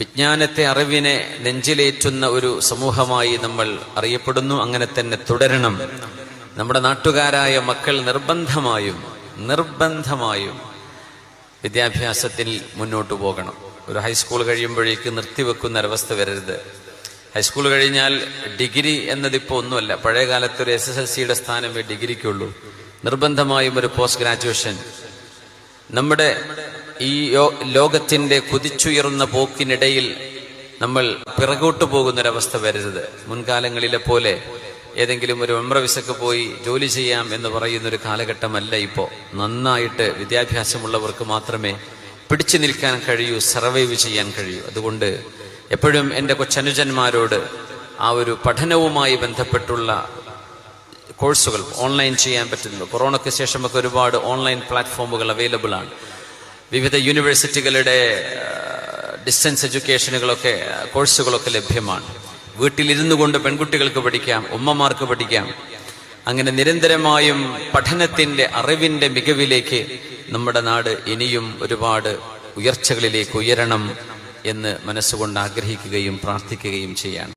വിജ്ഞാനത്തെ, അറിവിനെ നെഞ്ചിലേറ്റുന്ന ഒരു സമൂഹമായി നമ്മൾ അറിയപ്പെടുന്നു. അങ്ങനെ തന്നെ തുടരണം. നമ്മുടെ നാട്ടുകാരായ മക്കൾ നിർബന്ധമായും വിദ്യാഭ്യാസത്തിൽ മുന്നോട്ട് പോകണം. ഒരു ഹൈസ്കൂൾ കഴിയുമ്പോഴേക്ക് നിർത്തിവെക്കുന്ന ഒരവസ്ഥ വരരുത്. ഹൈസ്കൂൾ കഴിഞ്ഞാൽ ഡിഗ്രി എന്നതിപ്പോൾ ഒന്നുമല്ല. പഴയ കാലത്ത് ഒരു SSLCയുടെ സ്ഥാനമേ ഡിഗ്രിക്കുള്ളൂ. നിർബന്ധമായും ഒരു പോസ്റ്റ് ഗ്രാജുവേഷൻ. നമ്മുടെ ഈ ലോകത്തിന്റെ കുതിച്ചുയർന്ന പോക്കിനിടയിൽ നമ്മൾ പിറകോട്ട് പോകുന്നൊരവസ്ഥ വരരുത്. മുൻകാലങ്ങളിലെ പോലെ ഏതെങ്കിലും ഒരു ഉംറ വിസക്ക് പോയി ജോലി ചെയ്യാം എന്ന് പറയുന്നൊരു കാലഘട്ടമല്ല ഇപ്പോൾ. നന്നായിട്ട് വിദ്യാഭ്യാസമുള്ളവർക്ക് മാത്രമേ പിടിച്ചു നിൽക്കാൻ കഴിയൂ, സർവൈവ് ചെയ്യാൻ കഴിയൂ. അതുകൊണ്ട് എപ്പോഴും എൻ്റെ കൊച്ചനുജന്മാരോട് ആ ഒരു പഠനവുമായി ബന്ധപ്പെട്ടുള്ള കോഴ്സുകൾ ഓൺലൈൻ ചെയ്യാൻ പറ്റുന്നു. കൊറോണയ്ക്ക് ശേഷമൊക്കെ ഒരുപാട് ഓൺലൈൻ പ്ലാറ്റ്ഫോമുകൾ അവൈലബിൾ ആണ്. വിവിധ യൂണിവേഴ്സിറ്റികളുടെ ഡിസ്റ്റൻസ് എഡ്യൂക്കേഷനുകളൊക്കെ കോഴ്സുകളൊക്കെ ലഭ്യമാണ്. വീട്ടിലിരുന്നു കൊണ്ട് പെൺകുട്ടികൾക്ക് പഠിക്കാം, ഉമ്മമാർക്ക് പഠിക്കാം. അങ്ങനെ നിരന്തരമായും പഠനത്തിന്റെ, അറിവിന്റെ മികവിലേക്ക് നമ്മുടെ നാട് ഇനിയും ഒരുപാട് ഉയർച്ചകളിലേക്ക് ഉയരണം എന്ന് മനസ്സുകൊണ്ട് ആഗ്രഹിക്കുകയും പ്രാർത്ഥിക്കുകയും ചെയ്യാം.